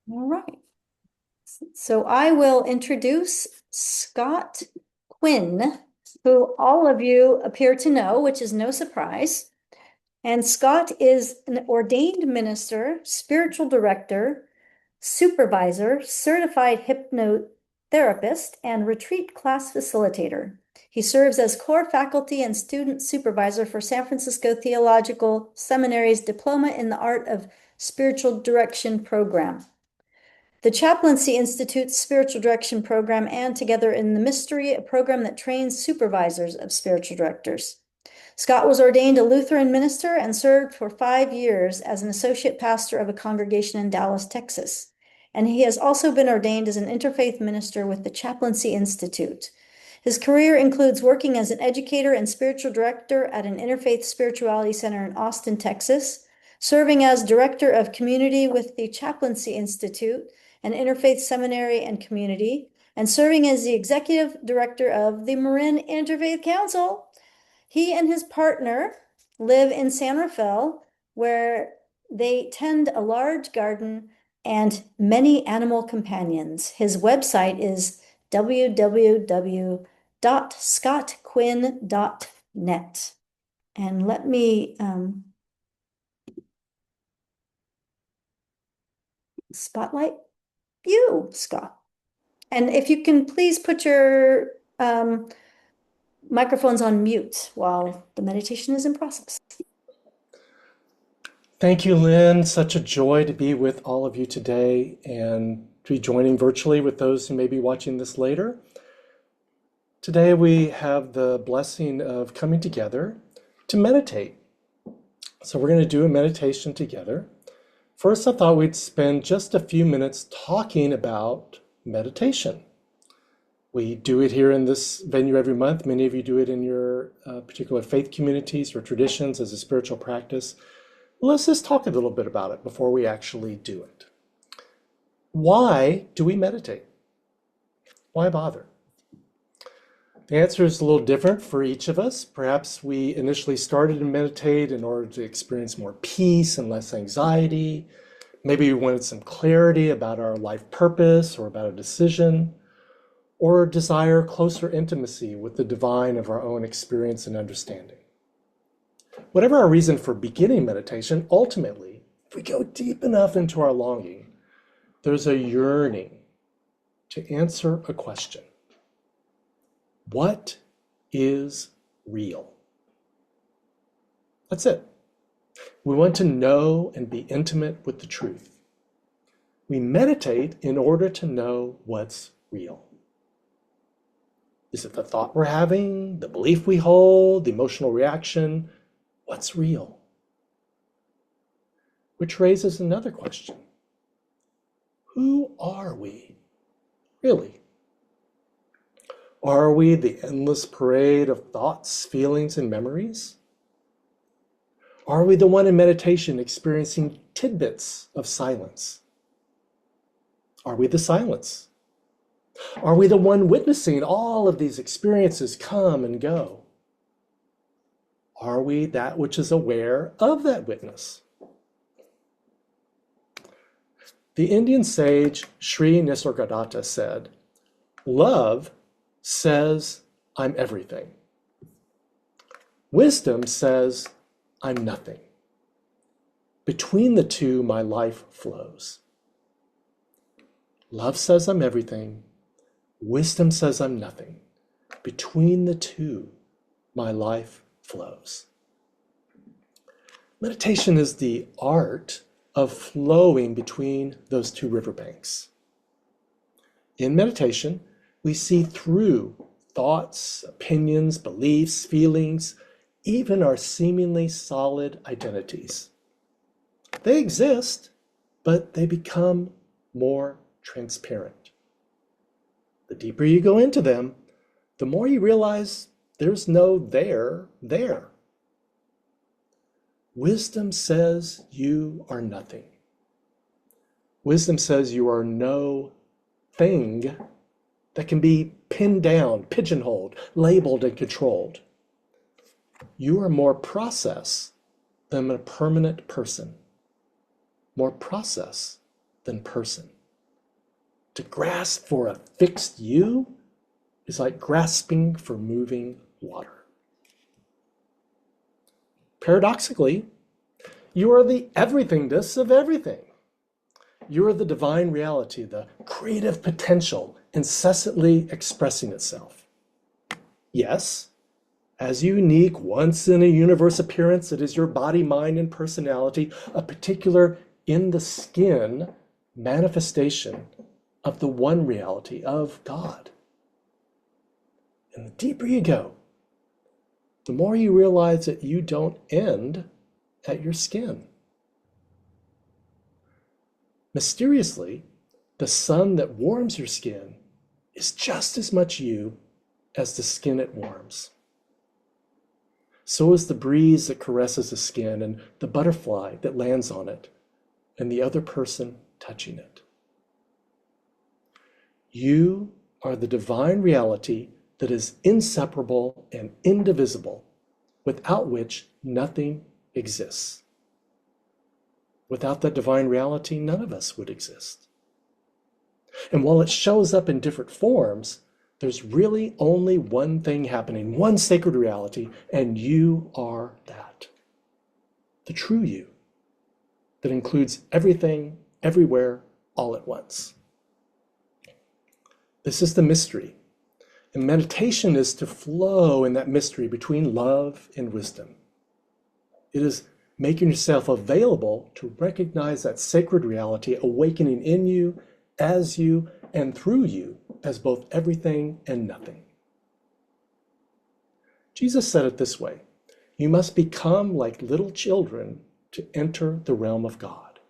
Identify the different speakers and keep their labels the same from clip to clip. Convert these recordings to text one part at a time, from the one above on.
Speaker 1: All right. So I will introduce Scott Quinn, who all of you appear to know, which is no surprise. And Scott is an ordained minister, spiritual director, supervisor, certified hypnotherapist, and retreat class facilitator. He serves as core faculty and student supervisor for San Francisco Theological Seminary's Diploma in the Art of Spiritual Direction program, the Chaplaincy Institute's Spiritual Direction program, and Together in the Mystery, a program that trains supervisors of spiritual directors. Scott was ordained a Lutheran minister and served for 5 years as an associate pastor of a congregation in Dallas, Texas. And he has also been ordained as an interfaith minister with the Chaplaincy Institute. His career includes working as an educator and spiritual director at an interfaith spirituality center in Austin, Texas, serving as director of community with the Chaplaincy Institute, an interfaith seminary and community, and serving as the executive director of the Marin Interfaith Council. He and his partner live in San Rafael, where they tend a large garden and many animal companions. His website is www.scottquinn.net. And let me spotlight you, Scott. And if you can please put your microphones on mute while the meditation is in process.
Speaker 2: Thank you, Lynn. Such a joy to be with all of you today and to be joining virtually with those who may be watching this later. Today we have the blessing of coming together to meditate. So we're going to do a meditation together. First, I thought we'd spend just a few minutes talking about meditation. We do it here in this venue every month. Many of you do it in your particular faith communities or traditions as a spiritual practice. Let's just talk a little bit about it before we actually do it. Why do we meditate? Why bother? The answer is a little different for each of us. Perhaps we initially started to meditate in order to experience more peace and less anxiety. Maybe we wanted some clarity about our life purpose or about a decision, or desire closer intimacy with the divine of our own experience and understanding. Whatever our reason for beginning meditation, ultimately, if we go deep enough into our longing, there's a yearning to answer a question. What is real? That's it. We want to know and be intimate with the truth. We meditate in order to know what's real. Is it the thought we're having, the belief we hold, the emotional reaction? What's real? Which raises another question. Who are we, really? Are we the endless parade of thoughts, feelings, and memories? Are we the one in meditation experiencing tidbits of silence? Are we the silence? Are we the one witnessing all of these experiences come and go? Are we that which is aware of that witness? The Indian sage Sri Nisargadatta said, "Love says I'm everything. Wisdom says I'm nothing. Between the two, my life flows." Love says I'm everything. Wisdom says I'm nothing. Between the two, my life flows. Meditation is the art of flowing between those two riverbanks. In meditation, we see through thoughts, opinions, beliefs, feelings, even our seemingly solid identities. They exist, but they become more transparent. The deeper you go into them, the more you realize there's no there. Wisdom says you are nothing. Wisdom says you are no thing that can be pinned down, pigeonholed, labeled, and controlled. You are more process than a permanent person. More process than person. To grasp for a fixed you is like grasping for moving water. Paradoxically, you are the everythingness of everything. You are the divine reality, the creative potential incessantly expressing itself. Yes, as unique, once in a universe appearance, it is your body, mind, and personality, a particular in the skin manifestation of the one reality of God. And the deeper you go, the more you realize that you don't end at your skin. Mysteriously, the sun that warms your skin is just as much you as the skin it warms. So is the breeze that caresses the skin and the butterfly that lands on it and the other person touching it. You are the divine reality that is inseparable and indivisible, without which nothing exists. Without that divine reality, none of us would exist. And while it shows up in different forms, there's really only one thing happening, one sacred reality, and you are that. The true you that includes everything, everywhere, all at once. This is the mystery. And meditation is to flow in that mystery between love and wisdom. It is making yourself available to recognize that sacred reality awakening in you, as you, and through you as both everything and nothing. Jesus said it this way: you must become like little children to enter the realm of God.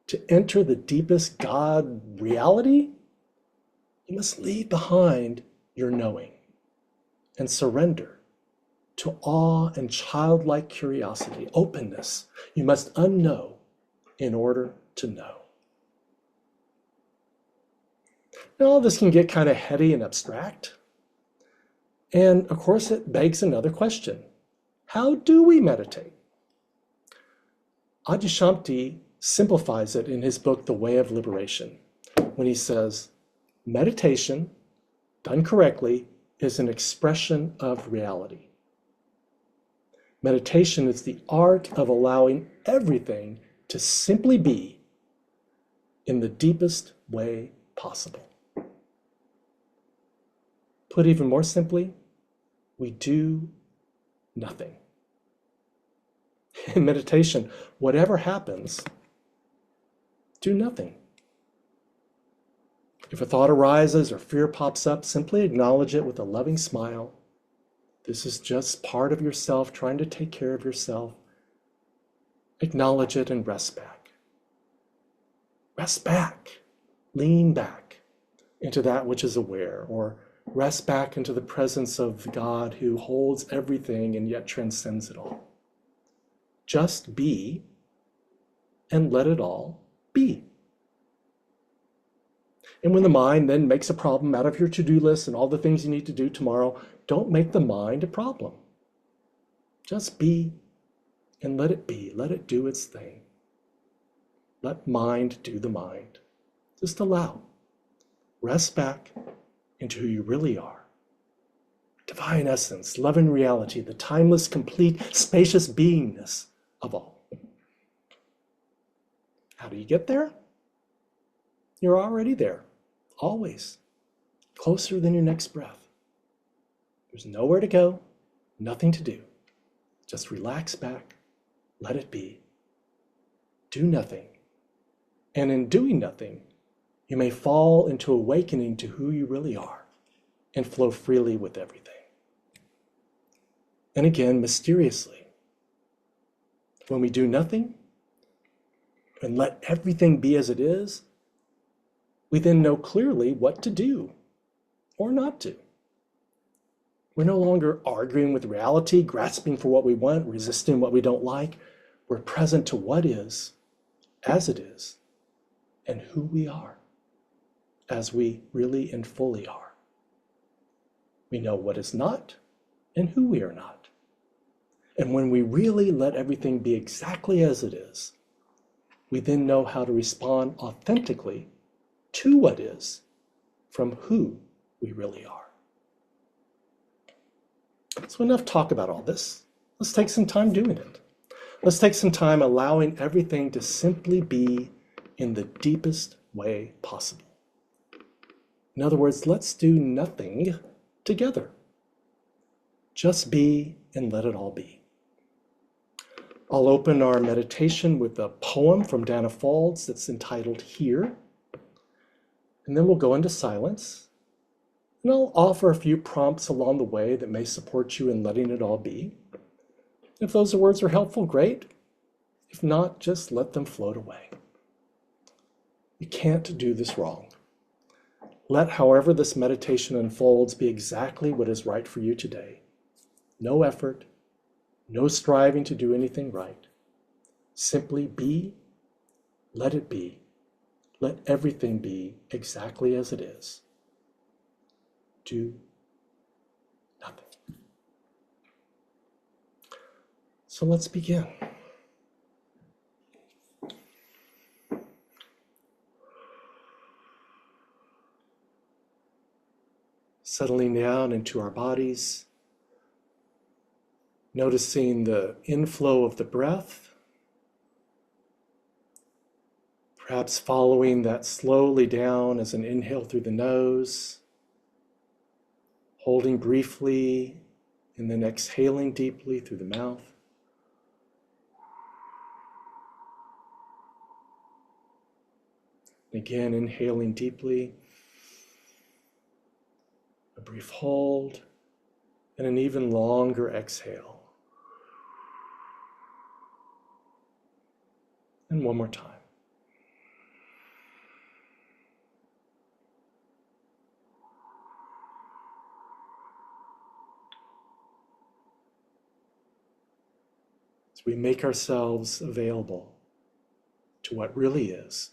Speaker 2: To enter the deepest God reality, you must leave behind your knowing and surrender to awe and childlike curiosity, openness. You must unknow in order to know. Now, all this can get kind of heady and abstract. And of course, it begs another question. How do we meditate? Adyashanti simplifies it in his book, The Way of Liberation, when he says, meditation, done correctly, is an expression of reality. Meditation is the art of allowing everything to simply be in the deepest way possible. Put even more simply, we do nothing. In meditation, whatever happens, do nothing. If a thought arises or fear pops up, simply acknowledge it with a loving smile. This is just part of yourself trying to take care of yourself. Acknowledge it and rest back. Rest back. Lean back into that which is aware, or rest back into the presence of God who holds everything and yet transcends it all. Just be and let it all be. And when the mind then makes a problem out of your to-do list and all the things you need to do tomorrow, don't make the mind a problem. Just be and let it be. Let it do its thing. Let mind do the mind. Just allow. Rest back into who you really are. Divine essence, love and reality, the timeless, complete, spacious beingness of all. How do you get there? You're already there, always, closer than your next breath. There's nowhere to go, nothing to do. Just relax back, let it be. Do nothing. And in doing nothing, you may fall into awakening to who you really are and flow freely with everything. And again, mysteriously, when we do nothing and let everything be as it is, we then know clearly what to do or not do. We're no longer arguing with reality, grasping for what we want, resisting what we don't like. We're present to what is, as it is, and who we are, as we really and fully are. We know what is not and who we are not. And when we really let everything be exactly as it is, we then know how to respond authentically to what is from who we really are. So enough talk about all this. Let's take some time doing it. Let's take some time allowing everything to simply be in the deepest way possible. In other words, let's do nothing together. Just be and let it all be. I'll open our meditation with a poem from Dana Faulds that's entitled Here, and then we'll go into silence, and I'll offer a few prompts along the way that may support you in letting it all be. If those words are helpful, great. If not, just let them float away. You can't do this wrong. Let however this meditation unfolds be exactly what is right for you today. No effort, no striving to do anything right. Simply be, let it be. Let everything be exactly as it is. Do nothing. So let's begin. Settling down into our bodies, noticing the inflow of the breath, perhaps following that slowly down as an inhale through the nose, holding briefly, and then exhaling deeply through the mouth. Again, inhaling deeply, a brief hold, and an even longer exhale. And one more time. As we make ourselves available to what really is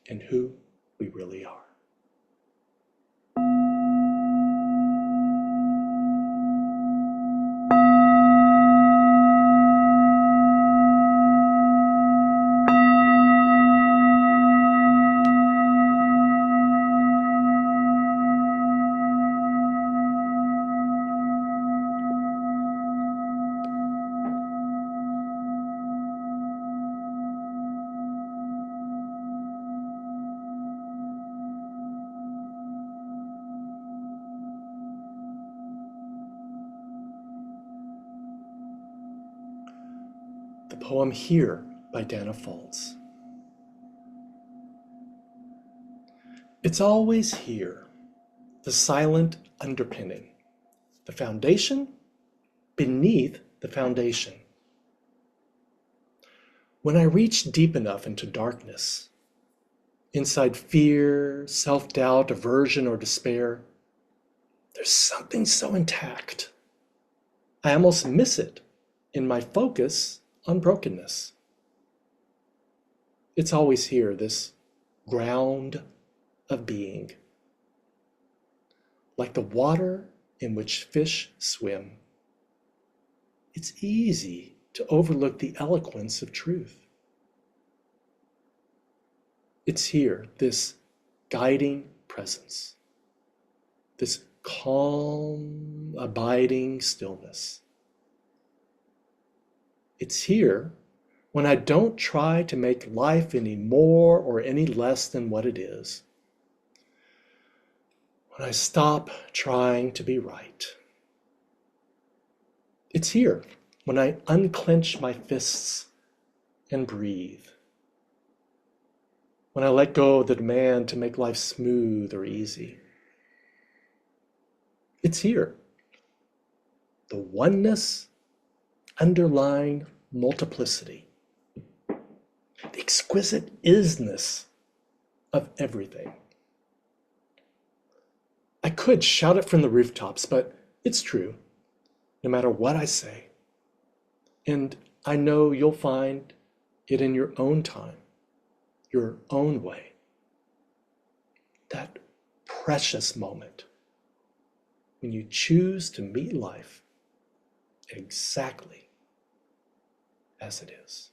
Speaker 2: and who we really are. The poem Here by Dana Faulds. It's always here, the silent underpinning, the foundation beneath the foundation. When I reach deep enough into darkness, inside fear, self-doubt, aversion, or despair, there's something so intact. I almost miss it in my focus on brokenness. It's always here, this ground of being, like the water in which fish swim. It's easy to overlook the eloquence of truth. It's here, this guiding presence, this calm, abiding stillness. It's here when I don't try to make life any more or any less than what it is. When I stop trying to be right. It's here when I unclench my fists and breathe. When I let go of the demand to make life smooth or easy. It's here. The oneness underlying multiplicity. The exquisite isness of everything. I could shout it from the rooftops, but it's true, no matter what I say. And I know you'll find it in your own time, your own way. That precious moment when you choose to meet life exactly as it is.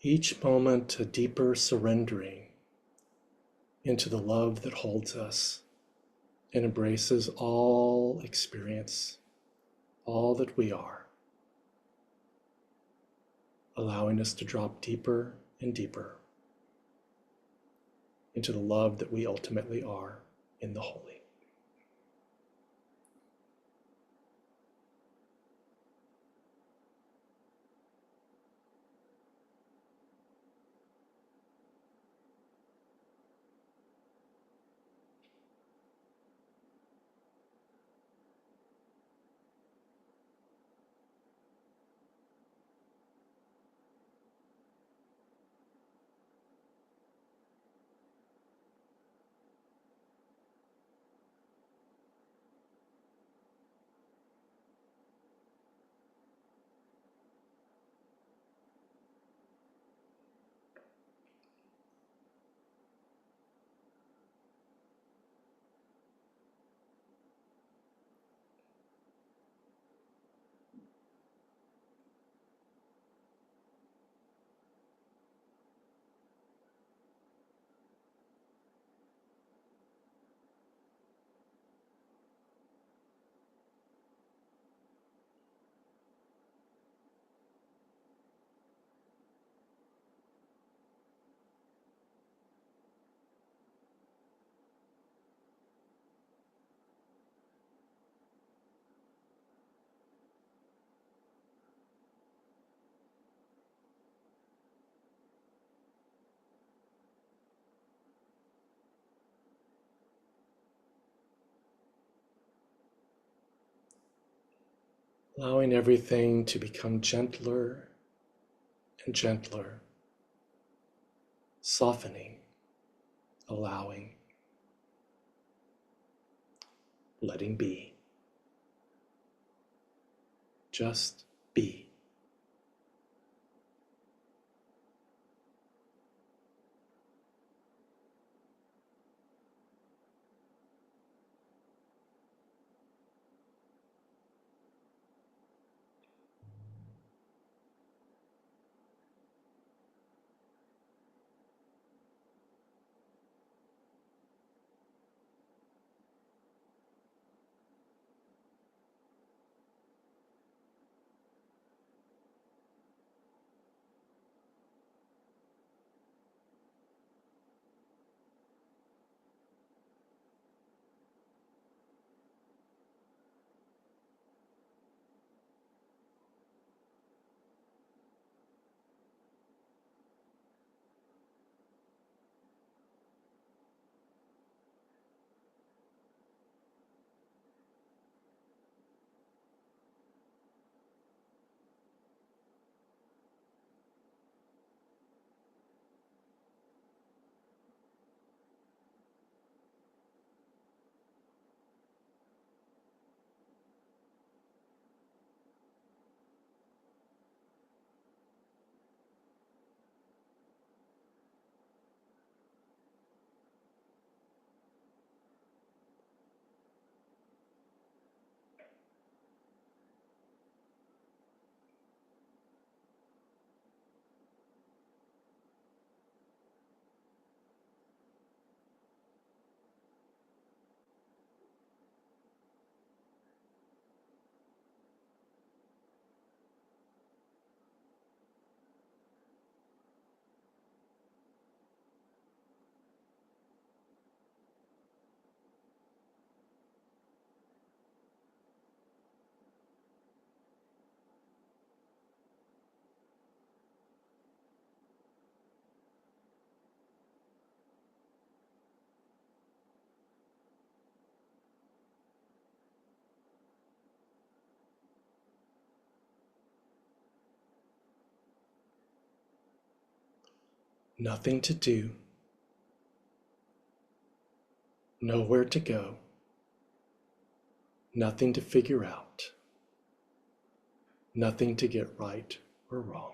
Speaker 2: Each moment a deeper surrendering into the love that holds us and embraces all experience, all that we are, allowing us to drop deeper and deeper into the love that we ultimately are in the holy. Allowing everything to become gentler and gentler, softening, allowing, letting be. Just be. Nothing to do, nowhere to go, nothing to figure out, nothing to get right or wrong.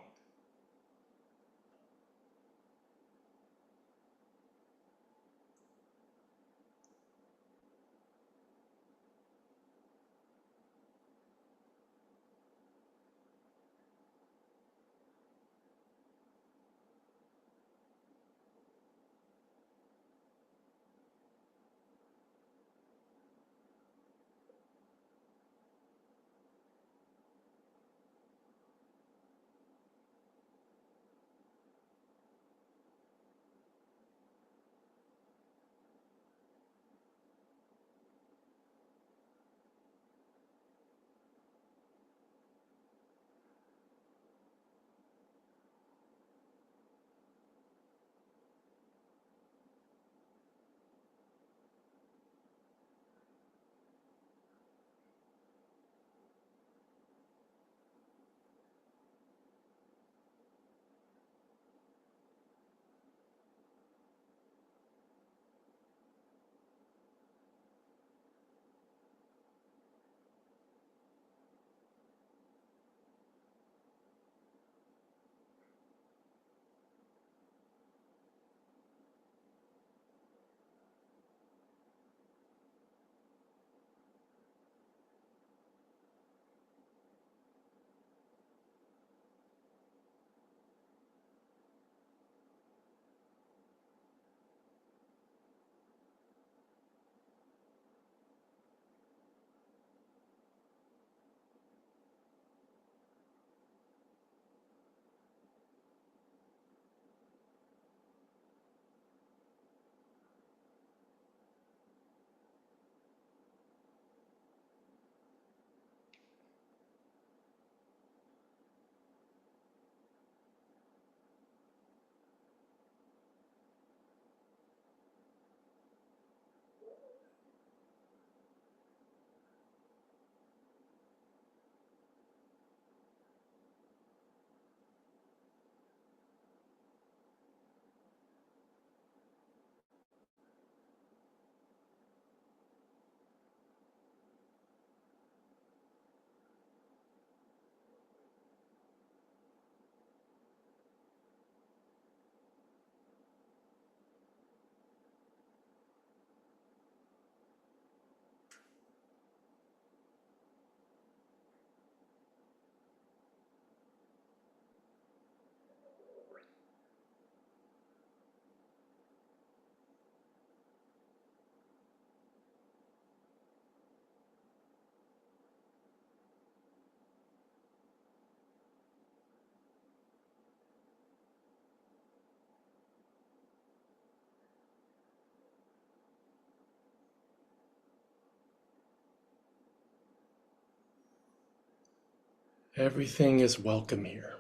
Speaker 2: Everything is welcome here.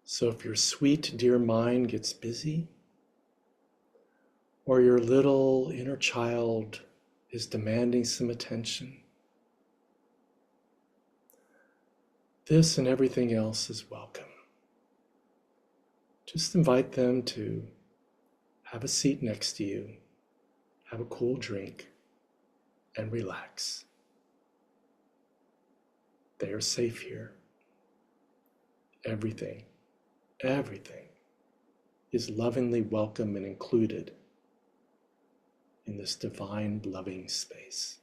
Speaker 2: So if your sweet, dear mind gets busy, or your little inner child is demanding some attention, this and everything else is welcome. Just invite them to have a seat next to you, have a cool drink, and relax. They are safe here. Everything is lovingly welcome and included in this divine, loving space.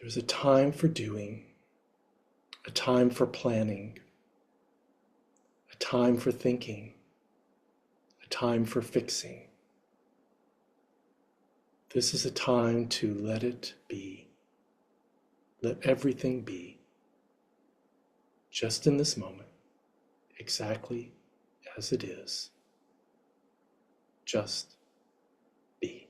Speaker 2: There's a time for doing, a time for planning, a time for thinking, a time for fixing. This is a time to let it be. Let everything be, just in this moment, exactly as it is. Just be.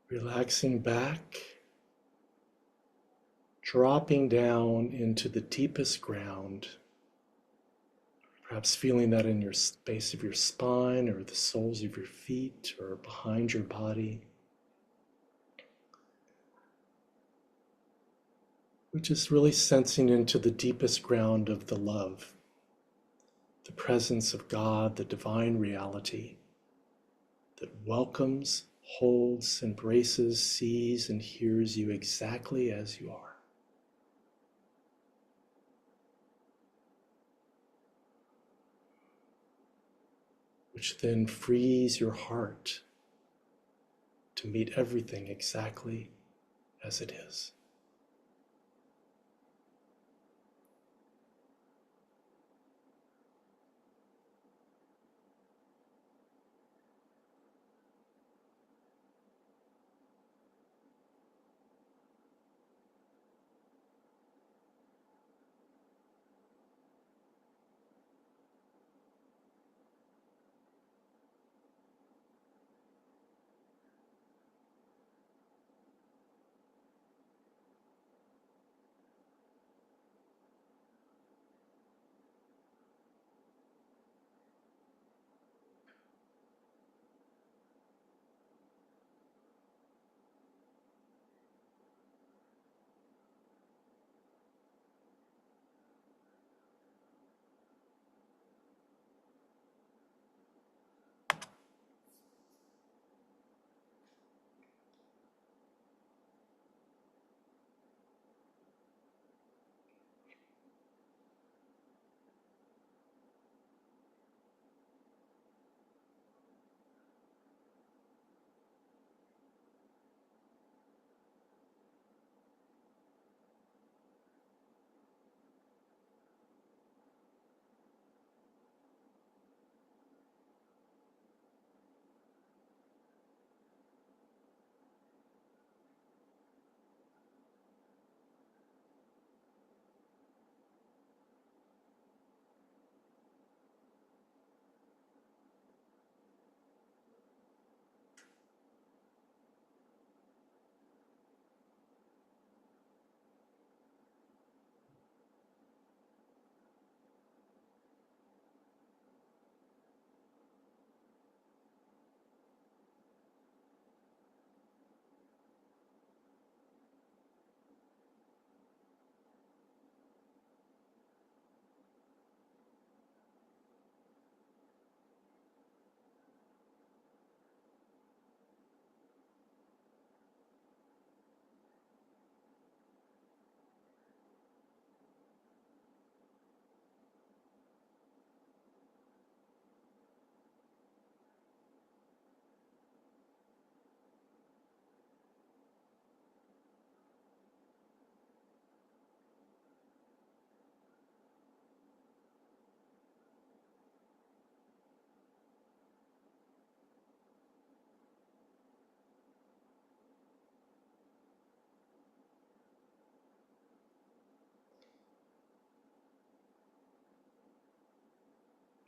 Speaker 2: Relaxing back, dropping down into the deepest ground, perhaps feeling that in your base of your spine or the soles of your feet or behind your body. We're just really sensing into the deepest ground of the love, the presence of God, the divine reality that welcomes, holds, embraces, sees, and hears you exactly as you are. Which then frees your heart to meet everything exactly as it is.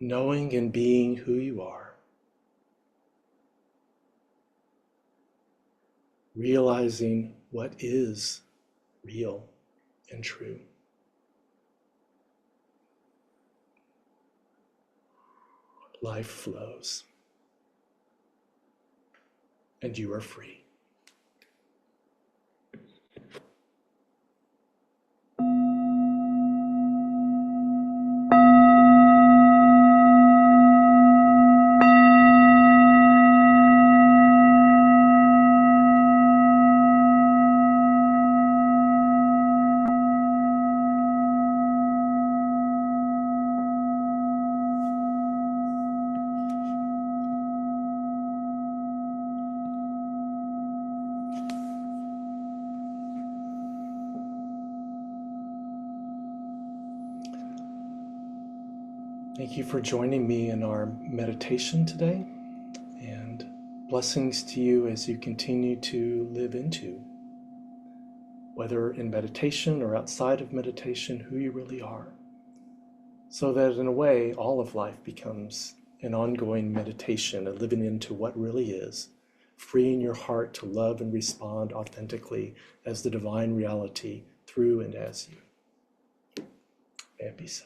Speaker 2: knowing and being who you are, realizing what is real and true. Life flows, and you are free. Thank you for joining me in our meditation today, and blessings to you as you continue to live into, whether in meditation or outside of meditation, who you really are, so that in a way, all of life becomes an ongoing meditation, a living into what really is, freeing your heart to love and respond authentically as the divine reality through and as you. May it be so.